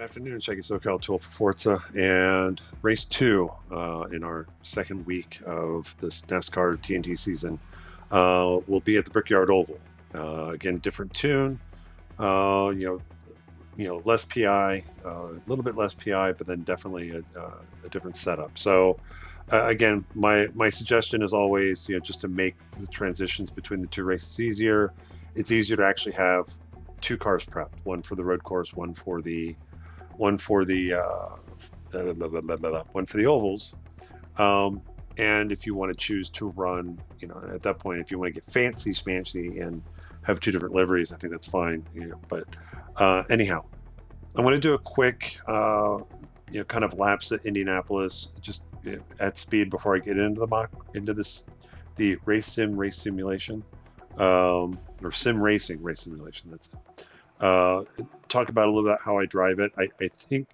Afternoon, Shaggy SoCal Tool for Forza, and race two in our second week of this NASCAR TNT season will be at the Brickyard Oval. Again, different tune, less PI, a little bit less PI, but then definitely a different setup. So, again, my suggestion is always, just to make the transitions between the two races easier. It's easier to actually have two cars prepped, one for the road course, one for the one for the ovals. And if you want to choose to run, at that point, if you want to get fancy schmancy and have two different liveries, I think that's fine. But anyhow, I'm going to do a quick, kind of laps at Indianapolis, just at speed before I get into the race simulation, or sim racing race simulation. That's it. Talk about a little bit how I drive it. I think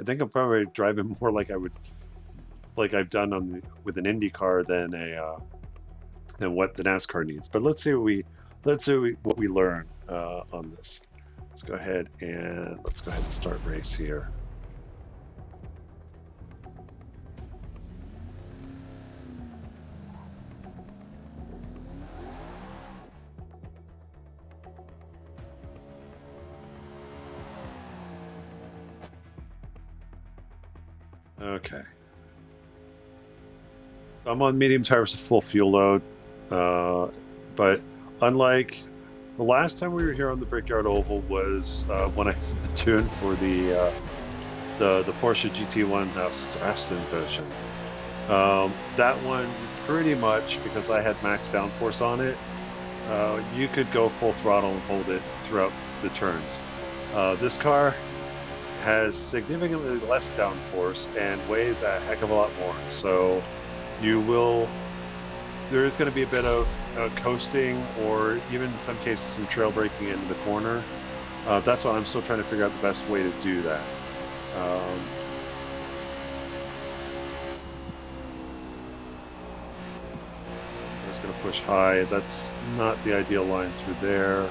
I'm probably driving more like I've done with an Indy car than what the NASCAR needs. But let's see what we learn on this. Let's go ahead and start race here. Okay. I'm on medium tires with full fuel load, but unlike the last time we were here on the Brickyard Oval was when I did the tune for the Porsche GT1 Strassen version. That one pretty much, because I had max downforce on it, you could go full throttle and hold it throughout the turns. This car has significantly less downforce and weighs a heck of a lot more. So there is going to be a bit of coasting, or even in some cases some trail braking into the corner. That's why I'm still trying to figure out the best way to do that. I'm just going to push high. That's not the ideal line through there.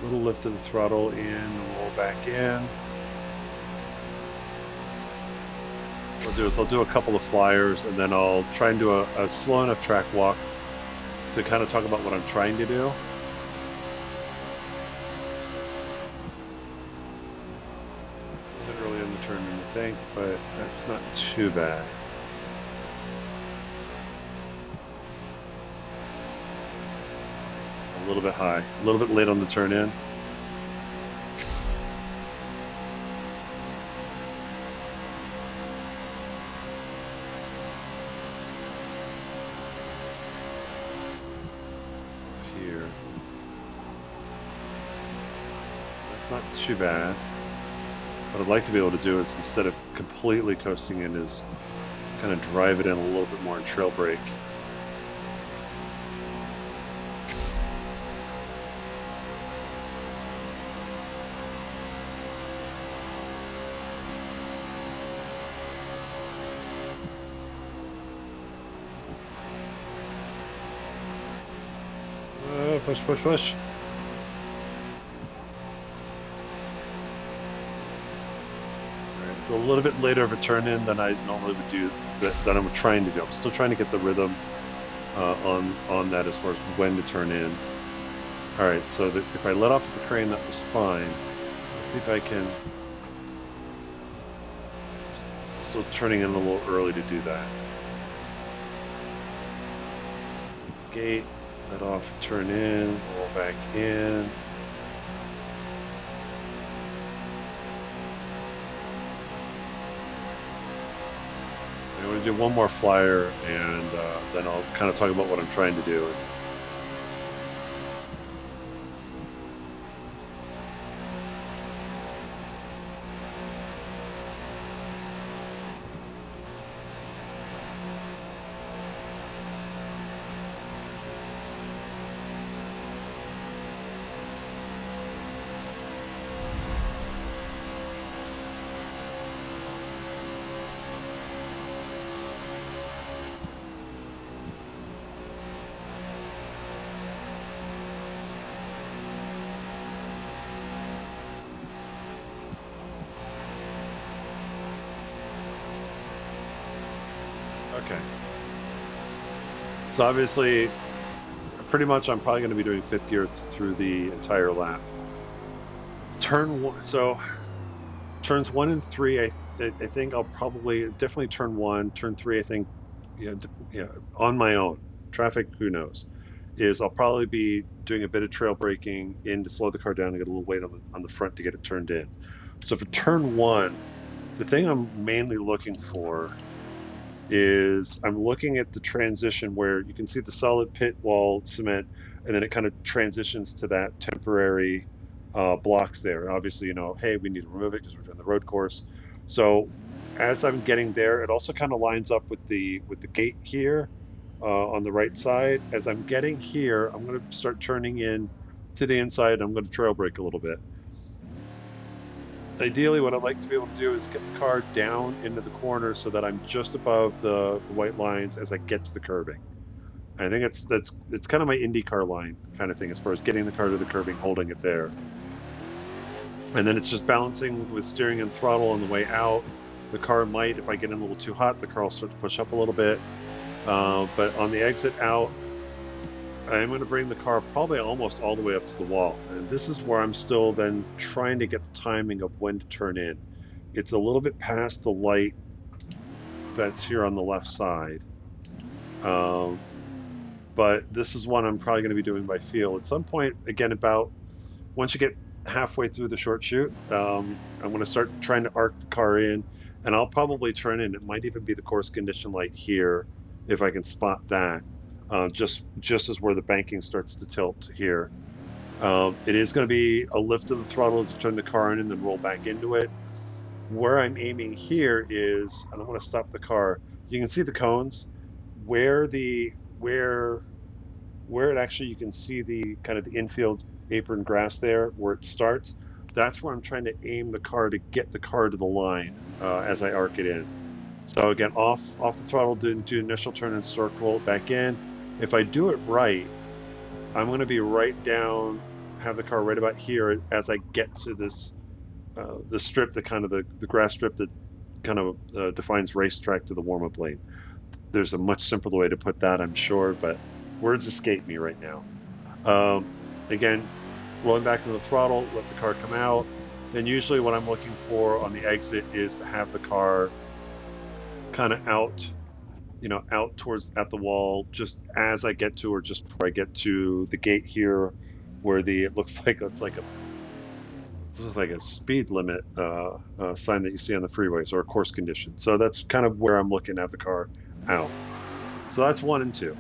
Little lift of the throttle in, roll back in. What I'll do is I'll do a couple of flyers, and then I'll try and do a slow enough track walk to kind of talk about what I'm trying to do. A bit early in the turn than you think, but that's not too bad. A little bit high, a little bit late on the turn in. Here. That's not too bad. What I'd like to be able to do is, instead of completely coasting in, is kind of drive it in a little bit more and trail brake. Push, push, push. Alright, it's a little bit later of a turn in than I normally would do, that I'm trying to do. I'm still trying to get the rhythm on that as far as when to turn in. Alright, so if I let off the crane, that was fine. Let's see if I can... Still turning in a little early to do that. Gate. Let off, turn in, roll back in. I'm going to do one more flyer, and then I'll kind of talk about what I'm trying to do. Okay. So obviously, pretty much I'm probably going to be doing fifth gear through the entire lap. Turn one, so turns 1 and 3, I think I'll probably definitely turn 1, turn 3. I think, on my own. Traffic, who knows? Is I'll probably be doing a bit of trail braking in to slow the car down and get a little weight on the front to get it turned in. So for turn 1, the thing I'm mainly looking for is I'm looking at the transition where you can see the solid pit wall cement, and then it kind of transitions to that temporary blocks there. Obviously, hey, we need to remove it because we're doing the road course. So as I'm getting there, it also kind of lines up with the gate here on the right side. As I'm getting here, I'm going to start turning in to the inside. I'm going to trail brake a little bit. Ideally, what I'd like to be able to do is get the car down into the corner so that I'm just above the white lines as I get to the curbing. And I think it's kind of my IndyCar line kind of thing as far as getting the car to the curbing, holding it there. And then it's just balancing with steering and throttle on the way out. The car might, if I get in a little too hot, the car will start to push up a little bit. But on the exit out, I'm going to bring the car probably almost all the way up to the wall. And this is where I'm still then trying to get the timing of when to turn in. It's a little bit past the light that's here on the left side. But this is one I'm probably going to be doing by feel. At some point, again, about once you get halfway through the short chute, I'm going to start trying to arc the car in, and I'll probably turn in. It might even be the course condition light here, if I can spot that. Just as where the banking starts to tilt here. It is going to be a lift of the throttle to turn the car in and then roll back into it. Where I'm aiming here is, and I want to stop the car. You can see the cones where it actually, you can see the kind of the infield apron grass there where it starts. That's where I'm trying to aim the car to get the car to the line as I arc it in. So again, off the throttle, do initial turn and start roll it back in. If I do it right, I'm going to be right down, have the car right about here as I get to this, the strip, the kind of the grass strip that kind of defines racetrack to the warm-up lane. There's a much simpler way to put that, I'm sure, but words escape me right now. Again, rolling back to the throttle, let the car come out. Then usually what I'm looking for on the exit is to have the car kind of out towards at the wall just as I get to, or just before I get to the gate here, where it looks like a speed limit sign that you see on the freeways, or a course condition. So that's kind of where I'm looking to have the car out. So that's 1 and 2.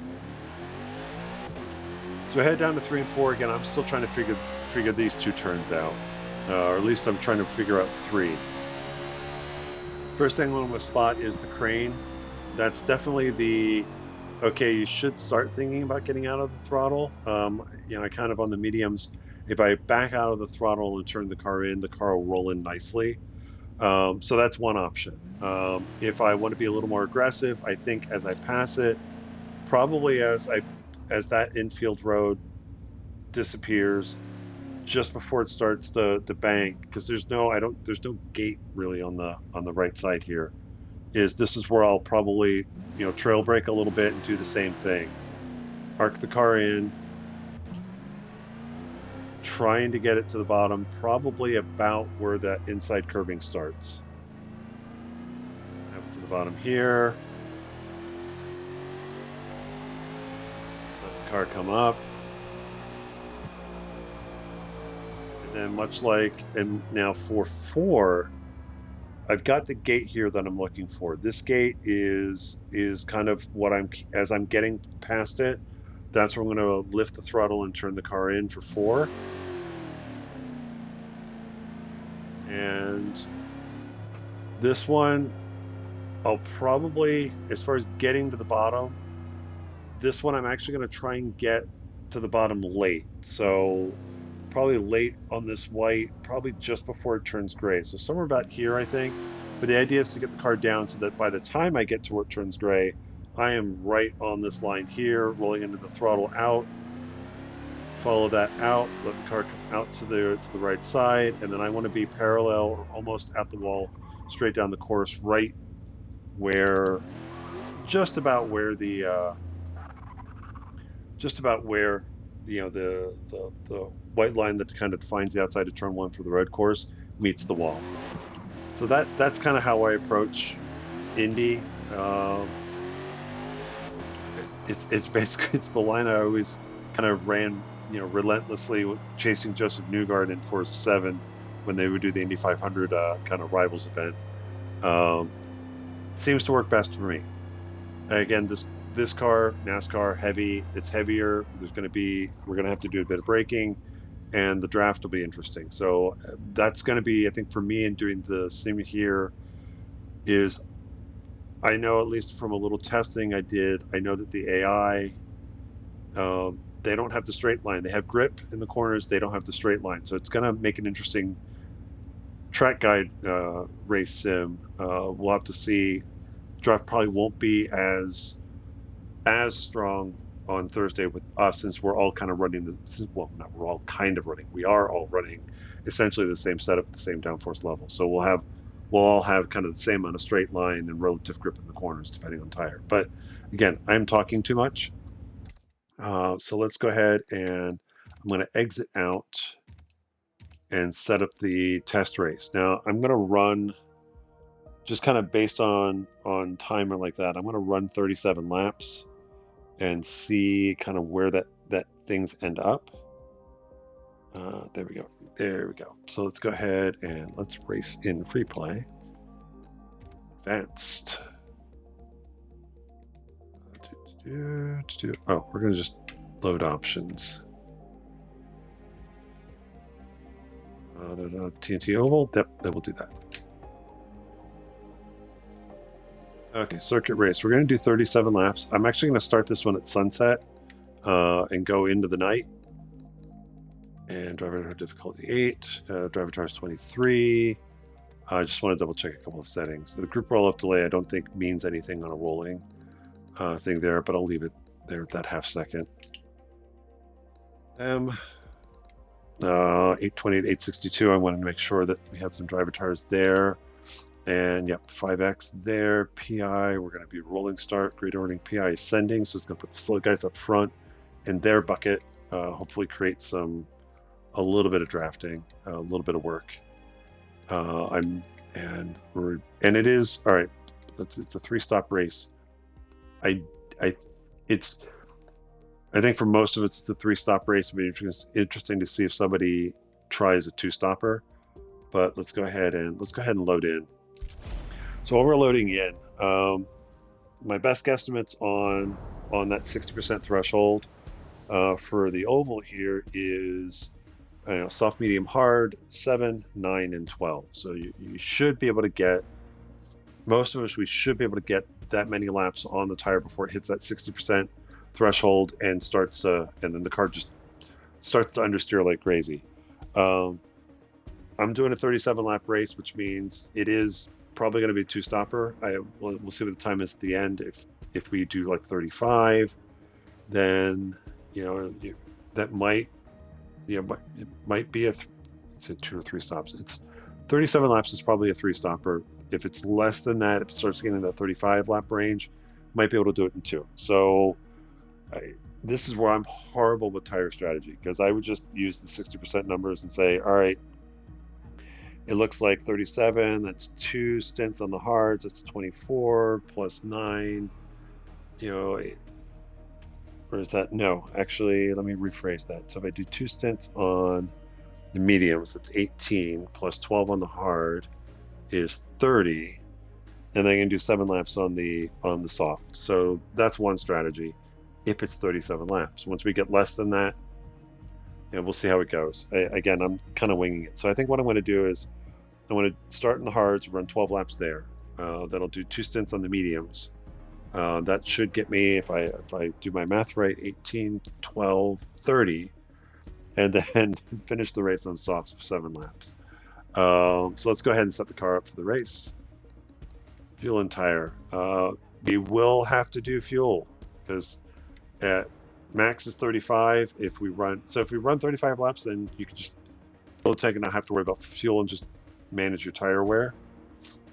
So I head down to 3 and 4 again. I'm still trying to figure these 2 turns out, or at least I'm trying to figure out 3. First thing I'm going to spot is the crane. That's definitely okay, you should start thinking about getting out of the throttle. I kind of on the mediums, if I back out of the throttle and turn the car in, the car will roll in nicely. So that's one option. If I want to be a little more aggressive, I think as I pass it, probably as that infield road disappears, just before it starts to bank, because there's no gate really on the right side here. This is where I'll probably trail brake a little bit and do the same thing. Arc the car in, trying to get it to the bottom, probably about where that inside curbing starts. Have it to the bottom here. Let the car come up. And then much like, and now for 4, I've got the gate here that I'm looking for. This gate is kind of what as I'm getting past it, that's where I'm going to lift the throttle and turn the car in for 4. And this one, I'll probably, as far as getting to the bottom, this one I'm actually going to try and get to the bottom late. So probably late on this white, probably just before it turns gray. So somewhere about here, I think. But the idea is to get the car down so that by the time I get to where it turns gray, I am right on this line here, rolling into the throttle out. Follow that out, let the car come out to the right side, and then I want to be parallel or almost at the wall, straight down the course, right where just about where the the white line that kind of defines the outside of turn one for the road course meets the wall. So that's kind of how I approach Indy. It's basically it's the line I always kind of ran, relentlessly chasing Joseph Newgarden in Forza 7 when they would do the Indy 500 kind of rivals event. Seems to work best for me. Again, this car, NASCAR, heavy. It's heavier. We're going to have to do a bit of braking, and the draft will be interesting. So that's going to be, I think, for me in doing the sim here, is I know, at least from a little testing I did, I know that the AI, they don't have the straight line. They have grip in the corners. They don't have the straight line. So it's going to make an interesting track guide race sim. We'll have to see. Draft probably won't be as strong on Thursday with us, since we're all kind of running not we're all kind of running. We are all running essentially the same setup at the same downforce level. So we'll all have kind of the same amount of straight line and relative grip in the corners, depending on tire. But again, I'm talking too much. So let's go ahead, and I'm going to exit out and set up the test race. Now I'm going to run, just kind of based on timer like that, I'm going to run 37 laps and see kind of where that things end up. There we go. So let's go ahead and let's race in free play. Advanced. Oh, we're gonna just load options. TNT Oval. Yep, that will do that. Okay, circuit race. We're going to do 37 laps. I'm actually going to start this one at sunset and go into the night. And driver difficulty 8, driver tires 23. I just want to double check a couple of settings. The group roll-up delay I don't think means anything on a rolling thing there, but I'll leave it there at that half second. 828, 862. I wanted to make sure that we had some driver tires there. And yep, 5X there. PI, we're going to be rolling start, grid ordering PI ascending, so it's going to put the slow guys up front in their bucket, hopefully create a little bit of drafting, a little bit of work. And it is all right. It's a 3-stop race. I think for most of us it's a 3-stop race. It'll be interesting to see if somebody tries a 2-stopper. But let's go ahead and load in. So while we're loading in, my best guesstimates on that 60% threshold for the oval here is soft, medium, hard, 7, 9, and 12. So you should be able to get, most of us, we should be able to get that many laps on the tire before it hits that 60% threshold and starts, and then the car just starts to understeer like crazy. I'm doing a 37 lap race, which means it is probably going to be a 2-stopper. We'll see what the time is at the end. If we do like 35, then that might it might be it's a 2 or 3 stops. It's 37 laps is probably a 3-stopper. If it's less than that, if it starts getting in that 35 lap range, might be able to do it in 2. So this is where I'm horrible with tire strategy, because I would just use the 60% numbers and say, all right, it looks like 37, that's 2 stints on the hards, that's 24 plus 9, or is that, no, actually, let me rephrase that. So if I do 2 stints on the mediums, that's 18, plus 12 on the hard is 30, and then I can do 7 laps on the soft. So that's one strategy if it's 37 laps. Once we get less than that, we'll see how it goes. Again, I'm kind of winging it. So I think what I'm going to do is I want to start in the hards, run 12 laps there. That'll do 2 stints on the mediums. That should get me, if I do my math right, 18, 12, 30, and then finish the race on softs for 7 laps. So let's go ahead and set the car up for the race. Fuel and tire. We will have to do fuel, because at max is 35. If we run 35 laps, then you can just full tank and not have to worry about fuel and just manage your tire wear.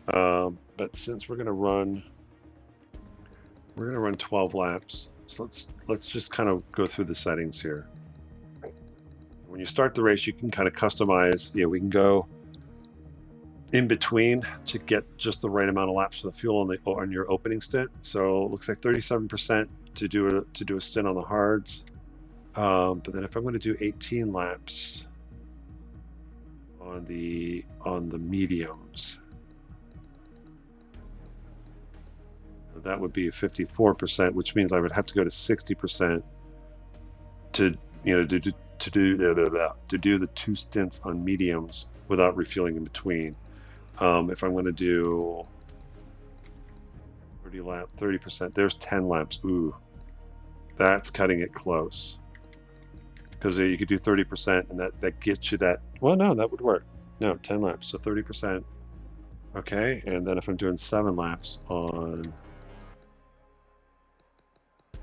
But since we're going to run We're gonna run 12 laps. So let's just kind of go through the settings here. When you start the race, you can kind of customize. Yeah, we can go in between to get just the right amount of laps for the fuel on your opening stint. So it looks like 37% to do a stint on the hards. But then if I'm going to do 18 laps on the mediums, that would be 54%, which means I would have to go to 60% to do the 2 stints on mediums without refueling in between. If I'm going to do 30%, there's 10 laps. Ooh, that's cutting it close. Because you could do 30%, and that gets you that. Well, no, that would work. No, 10 laps, so 30%. Okay, and then if I'm doing 7 laps on,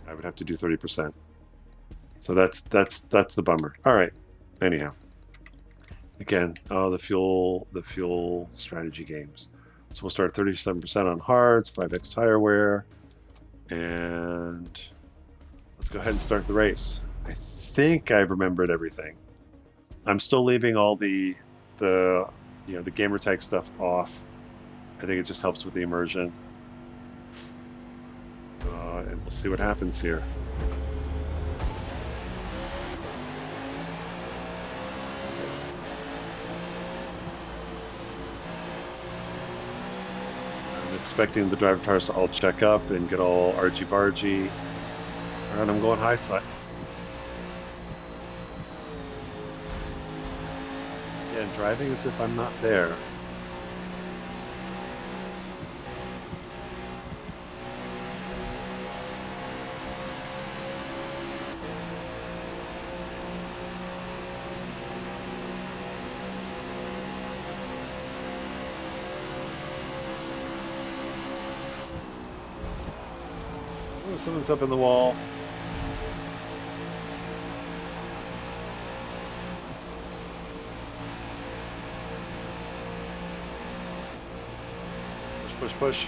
I would have to do 30%. So that's the bummer. All right. Anyhow, again, the fuel strategy games. So we'll start 37% on hards, 5x tire wear, and let's go ahead and start the race. I think I've remembered everything. I'm still leaving all the gamer tag stuff off. I think it just helps with the immersion. And we'll see what happens here. I'm expecting the driver tires to all check up and get all argy-bargy. And I'm going high side. Yeah, driving as if I'm not there. Oh, something's up in the wall. Push, push.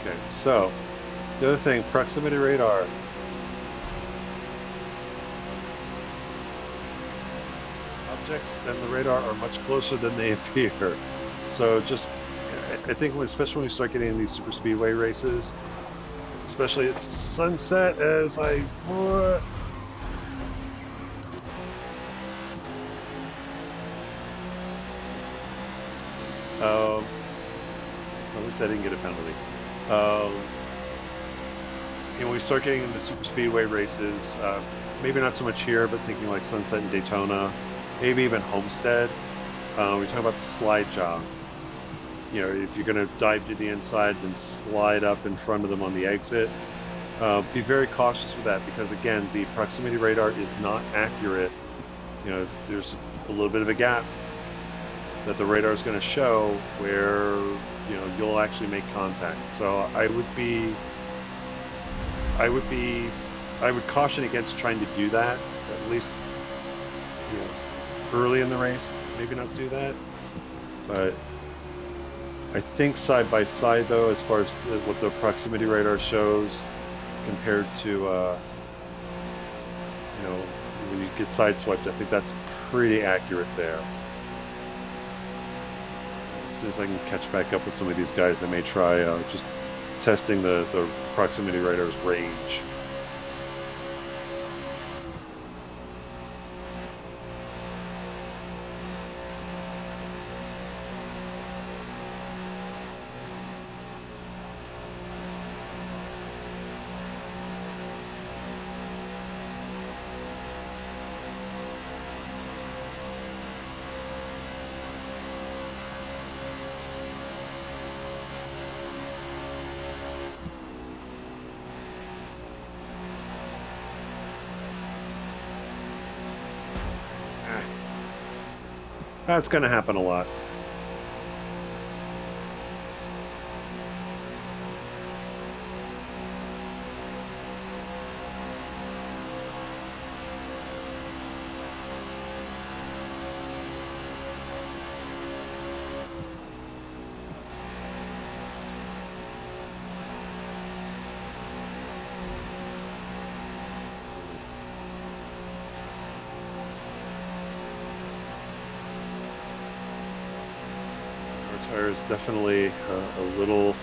Okay, so the other thing, proximity radar. Objects and the radar are much closer than they appear. So just, I think especially when you start getting in these super speedway races, especially at sunset, as I would. At least I didn't get a penalty. When we start getting into super speedway races, maybe not so much here, but thinking like Sunset and Daytona, maybe even Homestead. We talk about the slide job. If you're going to dive to the inside, then slide up in front of them on the exit. Be very cautious with that because, again, the proximity radar is not accurate. There's a little bit of a gap that the radar is going to show where you'll actually make contact. So I would caution against trying to do that, at least early in the race. Maybe not do that, but I think side by side though, as far as what the proximity radar shows compared to when you get sideswiped, I think that's pretty accurate there. As soon as I can catch back up with some of these guys, I may try just testing the proximity radar's range. That's going to happen a lot. Tire is definitely a little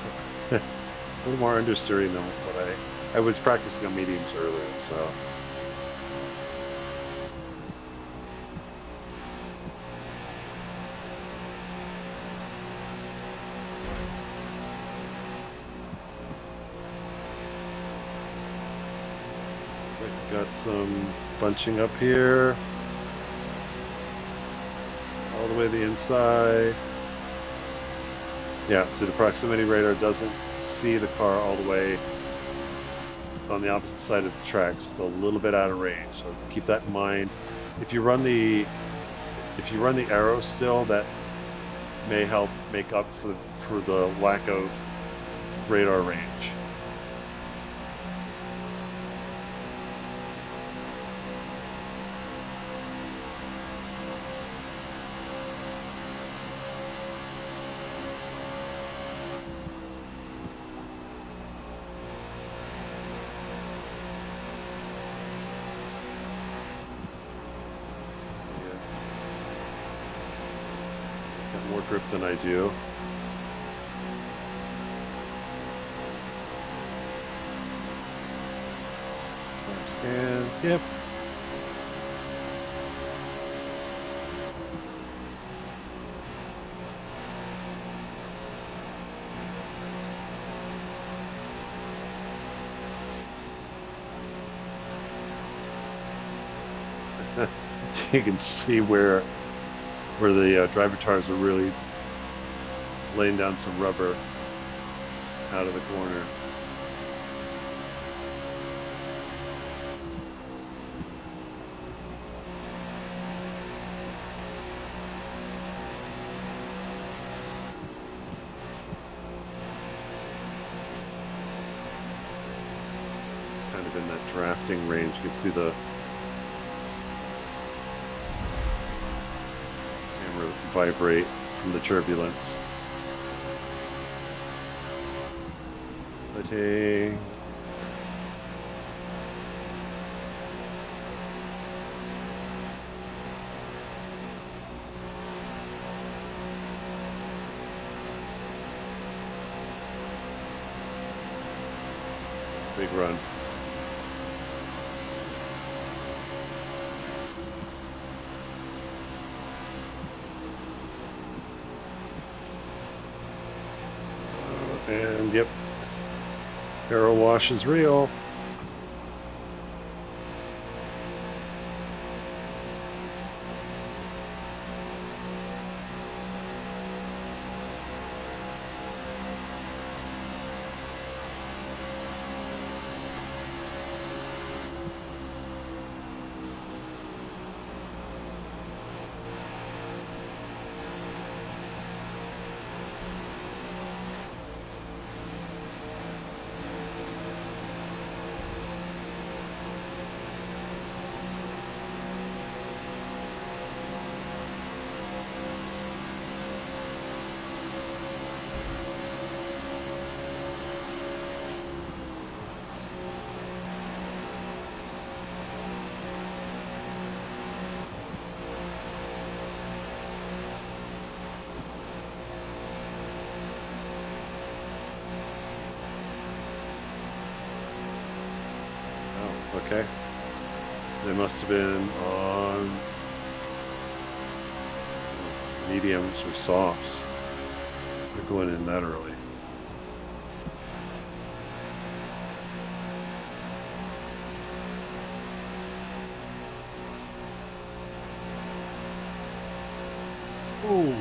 more understeering than what I was practicing on mediums earlier, so. Looks like we've got some bunching up here. All the way to the inside. Yeah, so the proximity radar doesn't see the car all the way on the opposite side of the tracks. It's a little bit out of range, so keep that in mind. If you run the arrow still, that may help make up for the lack of radar range. More grip than I do. Scan. Yep. You can see where the driver tires are really laying down some rubber out of the corner. It's kind of in that drafting range. You can see the camera vibrate from the turbulence. Letting. Big run. And yep, arrow wash is real. Okay. They must have been on mediums or softs. They're going in that early. Ooh.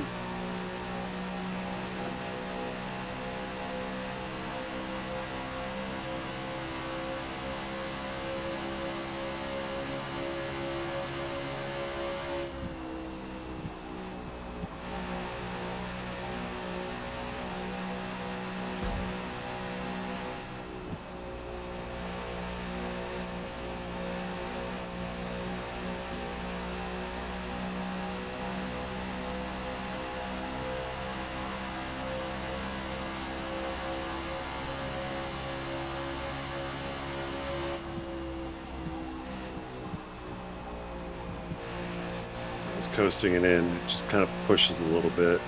Just coasting it in, it just kind of pushes a little bit.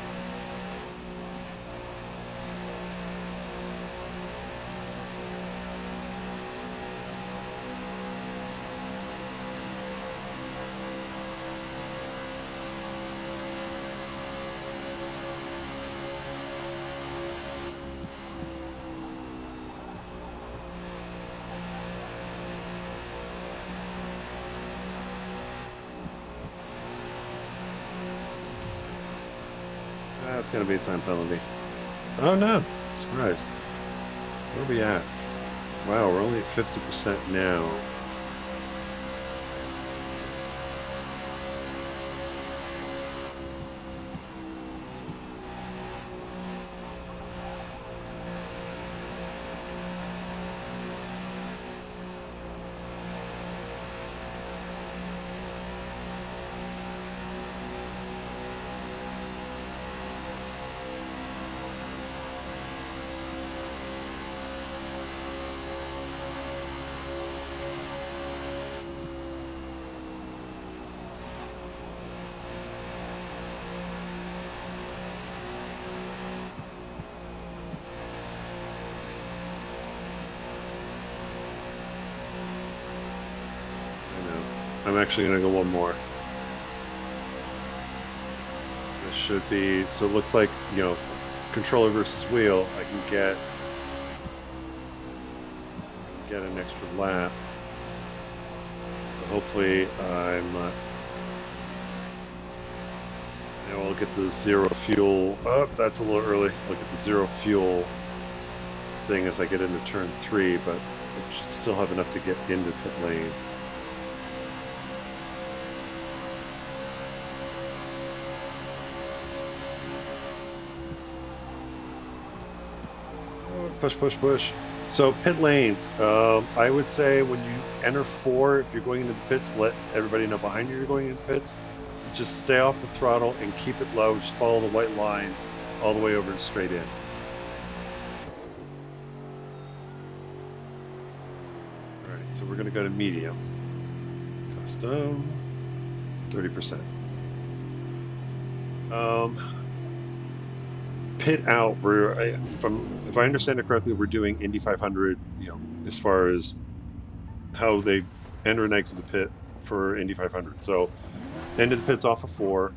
That's going to be a time penalty. Oh no, surprised. Where are we at? Wow, we're only at 50% now. I'm actually going to go one more. This should be, so it looks like, you know, controller versus wheel, I can get an extra lap. So hopefully I'm not, you know, I'll get the zero fuel. Oh, that's a little early. I'll get the zero fuel thing as I get into turn 3, but I should still have enough to get into pit lane. Push, push, push. So pit lane, I would say when you enter 4, if you're going into the pits, let everybody know behind you you're going into the pits. Just stay off the throttle and keep it low. Just follow the white line all the way over and straight in. All right, so we're going to go to medium. Custom, 30%. Pit out, if I understand it correctly, we're doing Indy 500, you know, as far as how they enter and exit the pit for Indy 500. So end of the pit's off of 4.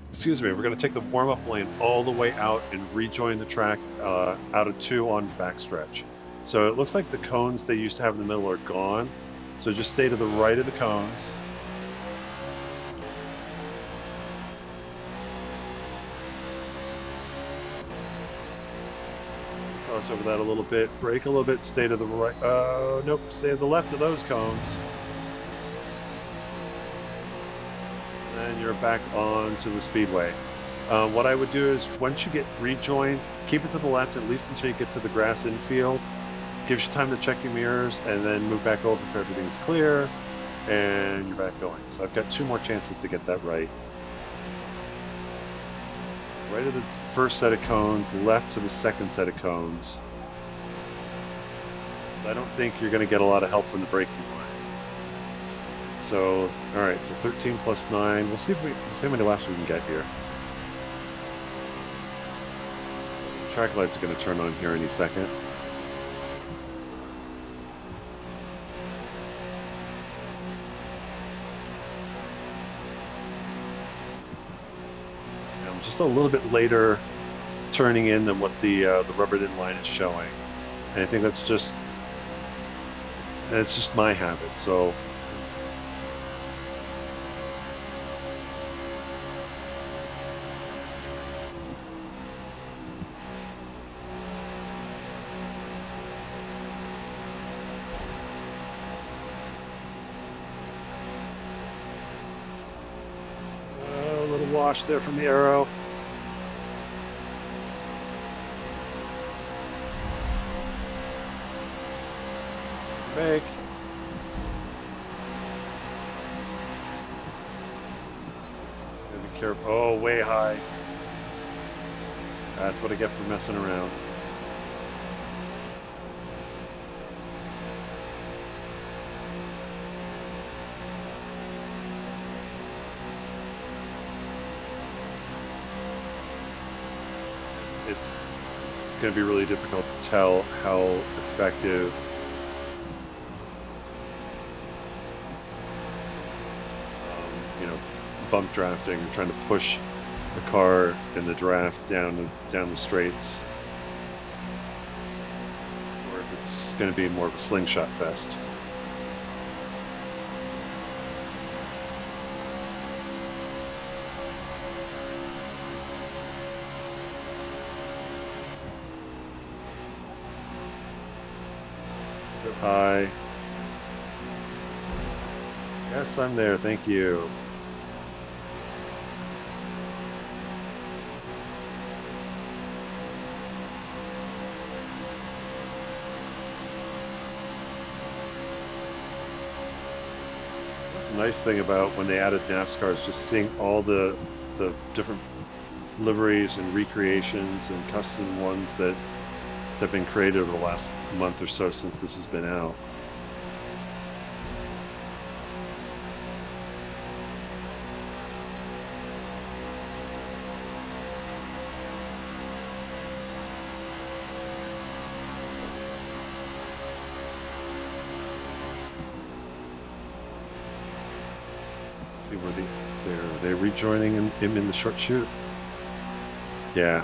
Excuse me, we're going to take the warm-up lane all the way out and rejoin the track out of 2 on backstretch. So it looks like the cones they used to have in the middle are gone. So just stay to the right of the cones. Cross over that a little bit, brake a little bit, stay to the right. Nope, stay to the left of those cones. And you're back onto the speedway. What I would do is once you get rejoined, keep it to the left at least until you get to the grass infield. Gives you time to check your mirrors and then move back over if everything's clear, and you're back going. So I've got 2 more chances to get that right. Right of the first set of cones, left to the second set of cones. I don't think you're going to get a lot of help from the braking line. So, all right, so 13 plus 9. We'll see how many laps we can get here. Track lights are going to turn on here any second. Just a little bit later turning in than what the rubbered in line is showing, and I think that's just my habit. So a little wash there from the arrow. Make. Be careful. Oh, way high. That's what I get for messing around. it's going to be really difficult to tell how effective bump drafting, trying to push the car in the draft down the straights, or if it's going to be more of a slingshot fest. Hi. Yes, I'm there. Thank you. Nice thing about when they added NASCAR is just seeing all the different liveries and recreations and custom ones that have been created over the last month or so since this has been out. See where they're rejoining him in the short chute. Yeah.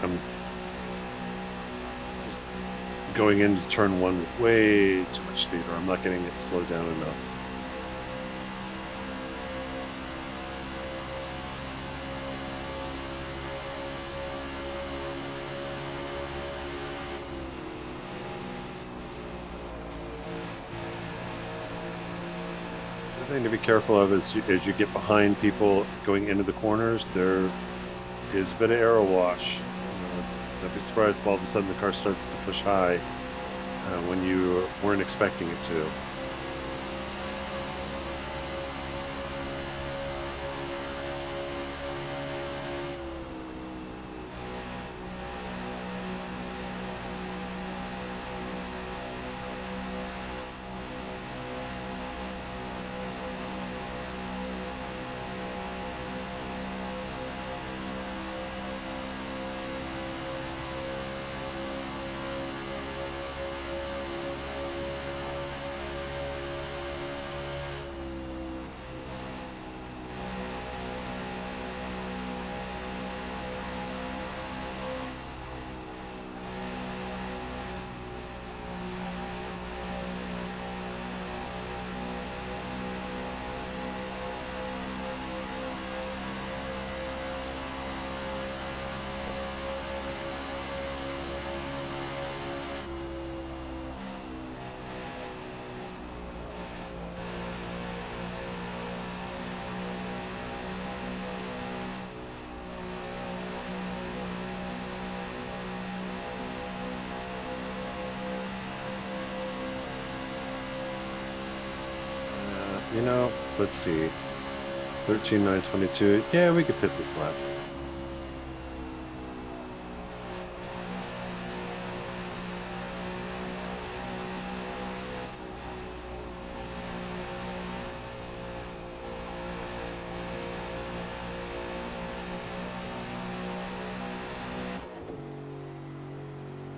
I'm going into turn one with way too much speed, or I'm not getting it slowed down enough. The thing to be careful of is as you get behind people going into the corners, there is a bit of aero wash. Don't be surprised if all of a sudden the car starts to push high when you weren't expecting it to. You know, let's see. 13,922. Yeah, we could pit this lap.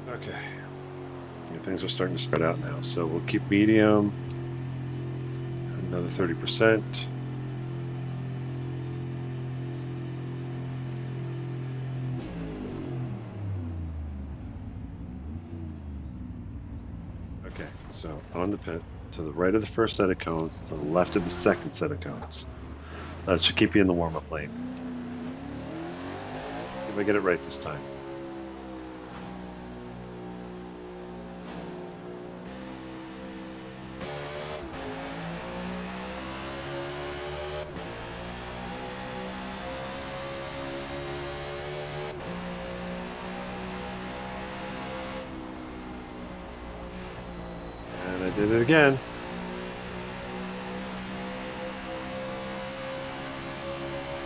Okay. Yeah, things are starting to spread out now. So we'll keep medium. Another 30%. Okay, so on the pit, to the right of the first set of cones, to the left of the second set of cones. That should keep you in the warm-up lane. If I get it right this time. And I did it again.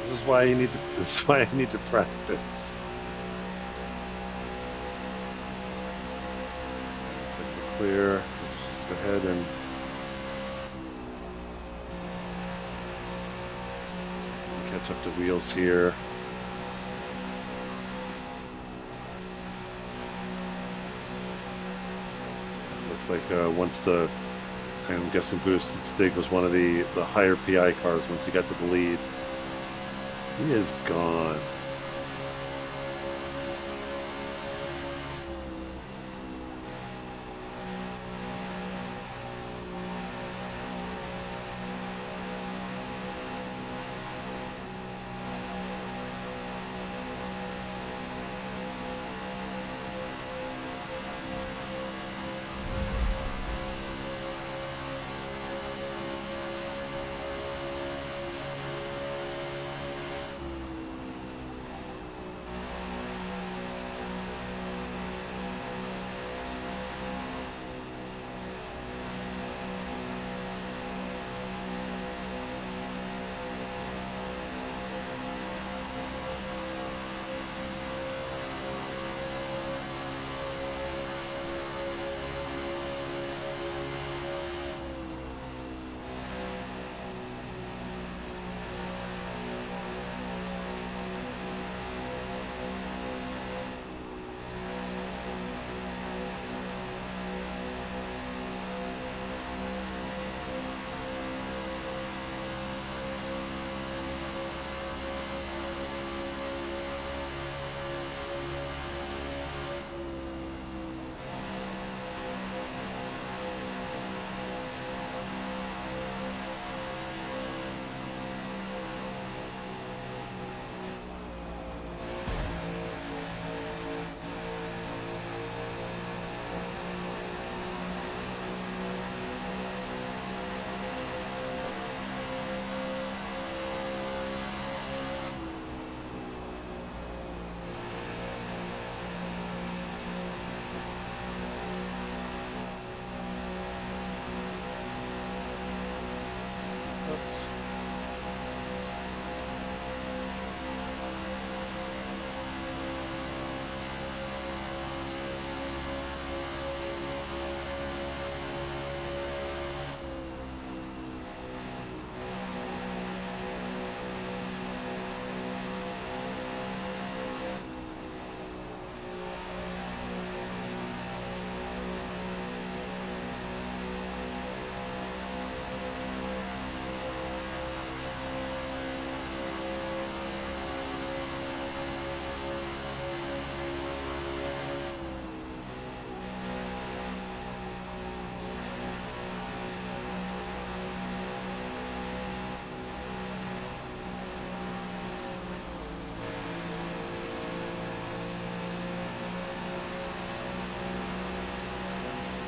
This is why you need to. This is why I need to practice. Looks like we're clear. Let's just go ahead and catch up to wheels here. Looks like once the, I'm guessing Boosted Stig was one of the higher PI cars. Once he got to the lead, he is gone. Oops.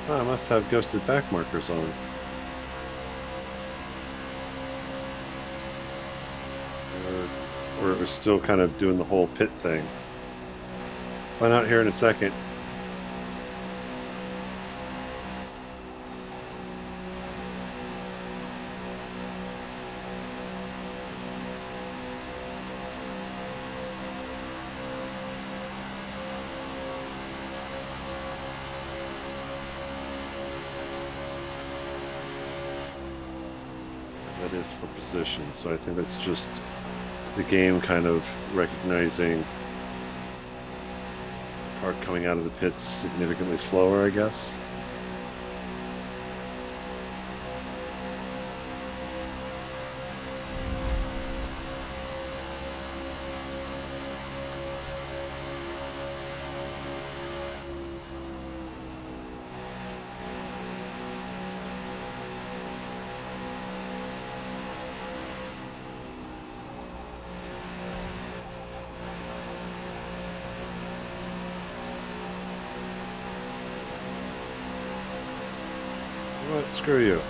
Oh, I must have ghosted back markers on. Or it was still kind of doing the whole pit thing. Find out here in a second. that is for position. So I think that's just the game kind of recognizing the car coming out of the pits significantly slower, I guess. What? Screw you.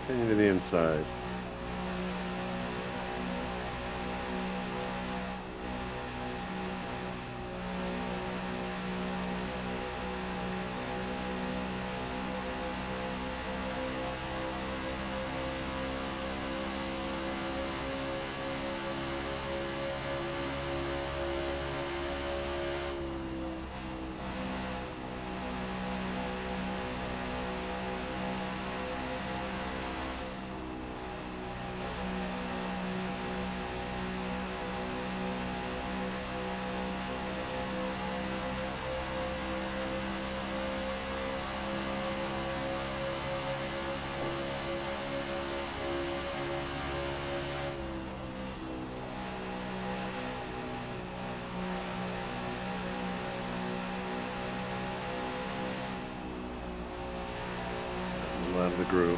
Getting to the inside. Out of the groove.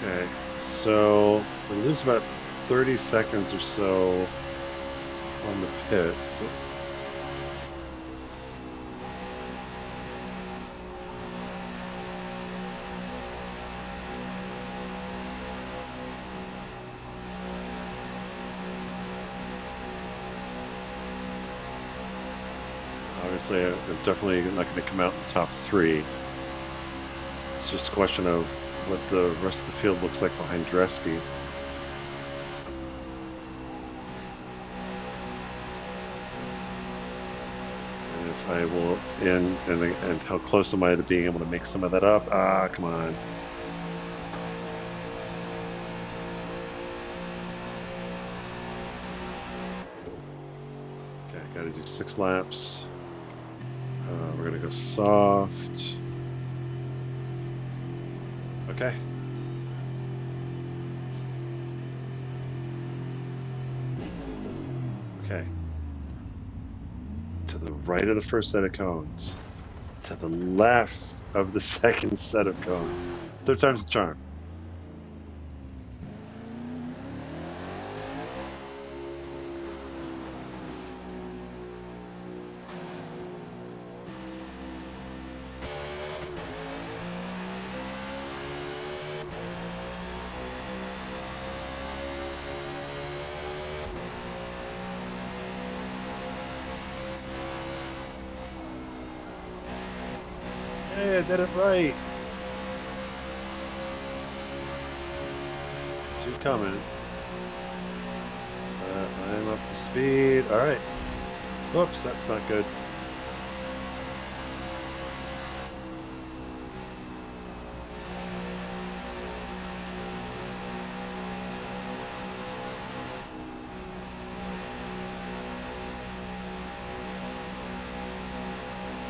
Okay, so we lose about 30 seconds or so on the pits. Obviously, I'm definitely not going to come out in the top three. It's just a question of what the rest of the field looks like behind Dresky. And if I will and how close am I to being able to make some of that up? Ah, come on. Okay, gotta do 6 laps. We're gonna go soft. Okay. Okay. To the right of the first set of cones. To the left of the second set of cones. 3rd time's the charm. Hey, I did it right. Two coming. I'm up to speed. All right. Whoops, that's not good.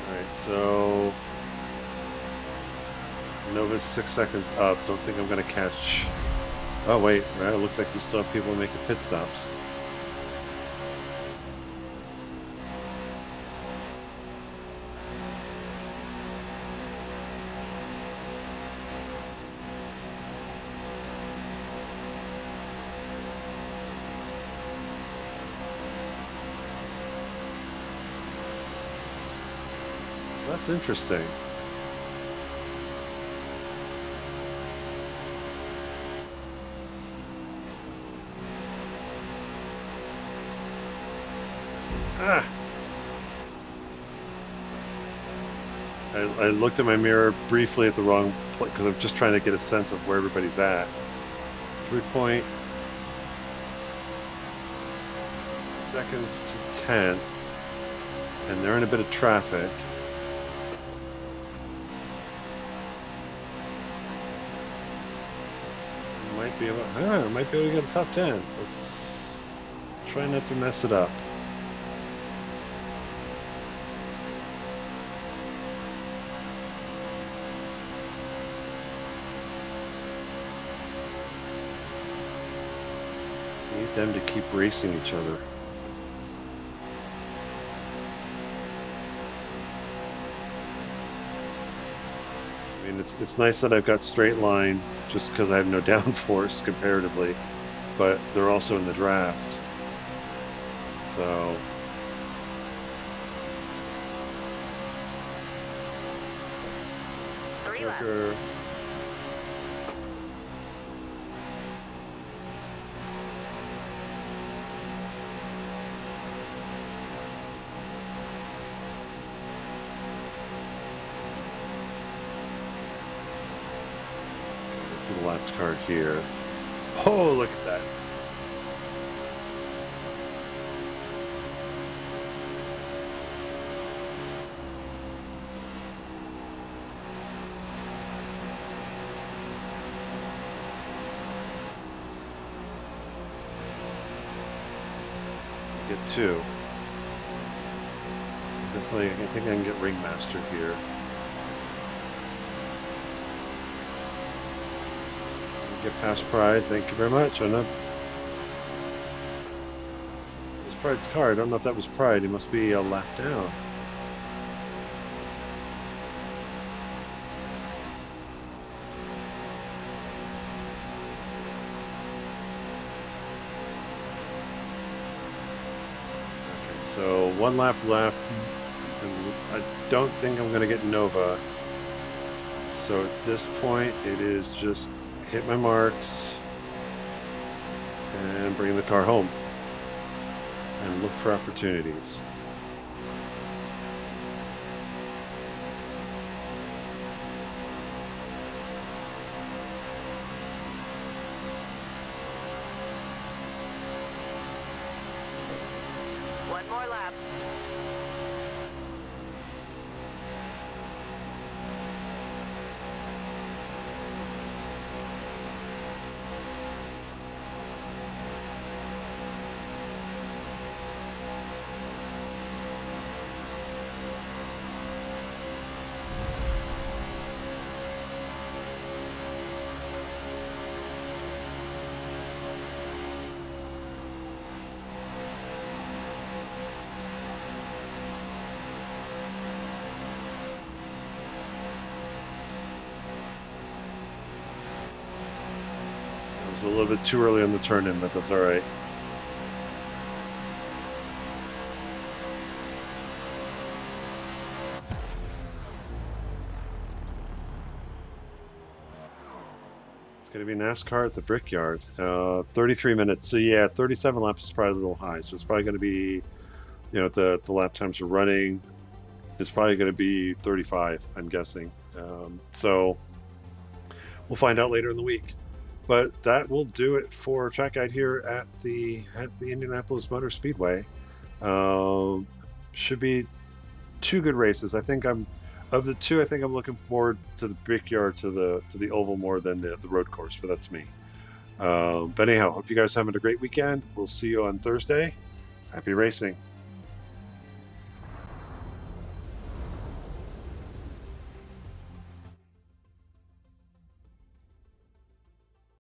All right, so Nova's 6 seconds up. Don't think I'm going to catch. Oh, wait. Well, it looks like we still have people making pit stops. That's interesting. Ah! I looked at my mirror briefly at the wrong place because I'm just trying to get a sense of where everybody's at. 3.0 seconds to 10, and they're in a bit of traffic. Might be able to get a top 10. Let's try not to mess it up. Need them to keep racing each other. I mean, it's nice that I've got straight line just because I have no downforce comparatively, but they're also in the draft. So Parker. This is the left card here. Oh, look at that. Get two. Definitely, I think I can get ringmaster here. Get past Pride. Thank you very much. I know. It was Pride's car. I don't know if that was Pride. He must be a lap down. So one lap left, and I don't think I'm going to get Nova. So at this point, it is just hit my marks and bring the car home and look for opportunities. One more lap. It was a little bit too early on the turn-in, but that's all right. It's going to be NASCAR at the Brickyard. 33 minutes. So yeah, 37 laps is probably a little high. So it's probably going to be, you know, the lap times are running. It's probably going to be 35, I'm guessing. So we'll find out later in the week. But that will do it for Track Guide here at the Indianapolis Motor Speedway. Should be two good races. I think of the two. I think I'm looking forward to the Brickyard to the Oval more than the road course. But that's me. But anyhow, hope you guys are having a great weekend. We'll see you on Thursday. Happy racing.